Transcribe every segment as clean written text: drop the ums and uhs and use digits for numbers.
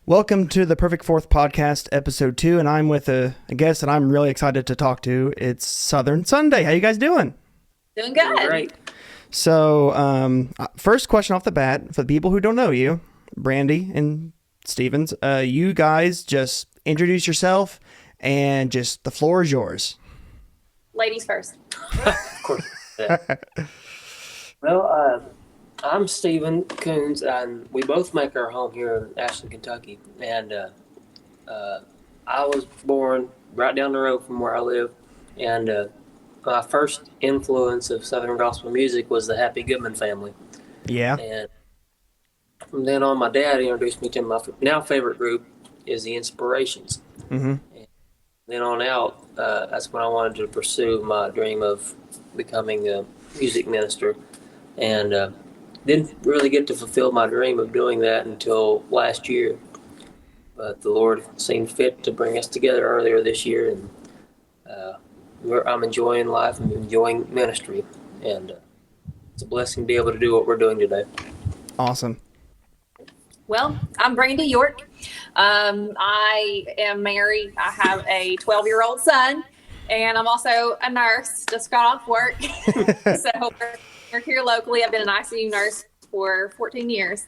Welcome to the Perfect Fourth Podcast, episode 2, and I'm with a guest that I'm really excited to talk to. It's Southern Sunday. How you guys doing? Doing good. Great. So, first question off the bat, for the people who don't know you, Brandy and Stevens, you guys just introduce yourself, and just the floor is yours. Ladies first. Of course. Yeah. Well, I'm Stephen Coons, and we both make our home here in Ashland, Kentucky. And I was born right down the road from where I live. And my first influence of Southern gospel music was the Happy Goodman family. Yeah. And from then on, my dad introduced me to my now favorite group is the Inspirations. Mm-hmm. And then on out, that's when I wanted to pursue my dream of becoming a music minister. And didn't really get to fulfill my dream of doing that until last year. But the Lord seemed fit to bring us together earlier this year, and I'm enjoying life and enjoying ministry. And it's a blessing to be able to do what we're doing today. Awesome. Well, I'm Brandy York. I am married. I have a 12-year-old son, and I'm also a nurse. Just got off work. So we're here locally. I've been an ICU nurse for 14 years.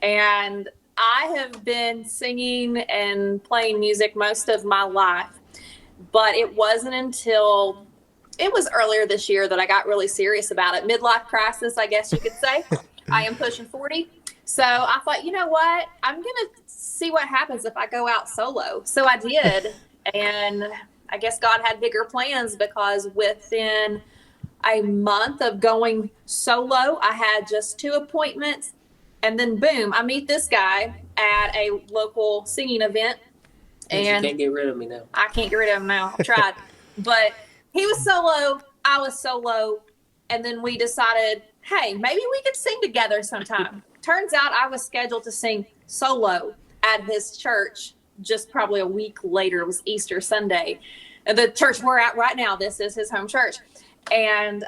And I have been singing and playing music most of my life. But it wasn't until it was earlier this year that I got really serious about it. Midlife crisis, I guess you could say. I am pushing 40. So I thought, you know what? I'm going to see what happens if I go out solo. So I did. And I guess God had bigger plans, because within a month of going solo, I had just 2 appointments. And then boom, I meet this guy at a local singing event. And you can't get rid of me now. I can't get rid of him now. I've tried. But he was solo, I was solo. And then we decided, hey, maybe we could sing together sometime. Turns out I was scheduled to sing solo at his church just probably a week later. It was Easter Sunday. And the church we're at right now, this is his home church. And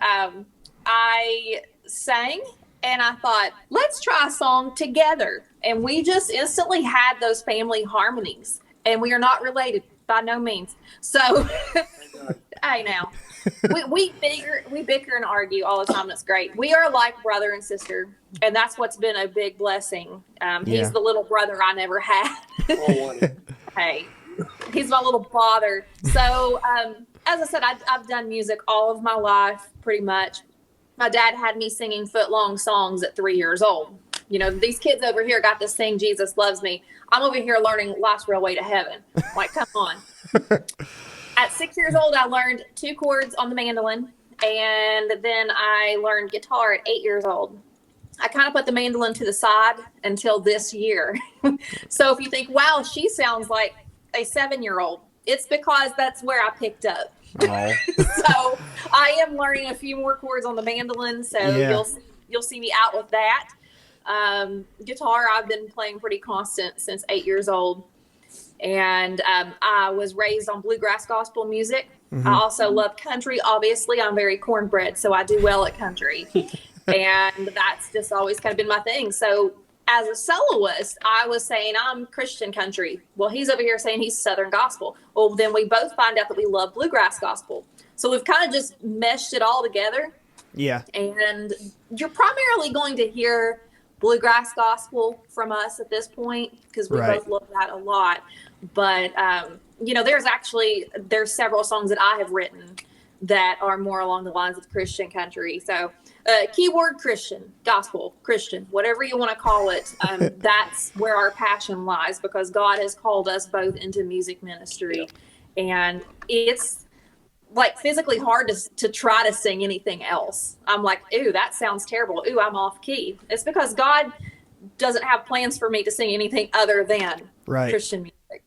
I sang, and I thought, let's try a song together. And we just instantly had those family harmonies. And we are not related by no means. So, hey, now, we bicker and argue all the time. That's great. We are like brother and sister, and that's what's been a big blessing. He's the little brother I never had. Hey, he's my little father. So, as I said, I've done music all of my life, pretty much. My dad had me singing foot-long songs at 3 years old. You know, these kids over here got to sing Jesus Loves Me. I'm over here learning Life's Railway to Heaven. Like, come on. At 6 years old, I learned 2 chords on the mandolin, and then I learned guitar at 8 years old. I kind of put the mandolin to the side until this year. So if you think, wow, she sounds like a 7-year-old, it's because that's where I picked up. So I am learning a few more chords on the mandolin, so you'll see me out with that. Guitar, I've been playing pretty constant since 8 years old. And I was raised on bluegrass gospel music. Mm-hmm. I also love country. Obviously, I'm very cornbread, so I do well at country. And that's just always kind of been my thing. So as a soloist, I was saying I'm Christian country. Well, he's over here saying he's Southern gospel. Well, then we both find out that we love bluegrass gospel. So we've kind of just meshed it all together. Yeah. And you're primarily going to hear bluegrass gospel from us at this point, because we both love that a lot. But, you know, there's several songs that I have written that are more along the lines of Christian country. So keyword Christian, gospel, Christian, whatever you want to call it. That's where our passion lies, because God has called us both into music ministry. And it's like physically hard to try to sing anything else. I'm like, ooh, that sounds terrible. Ooh, I'm off key. It's because God doesn't have plans for me to sing anything other than Christian music.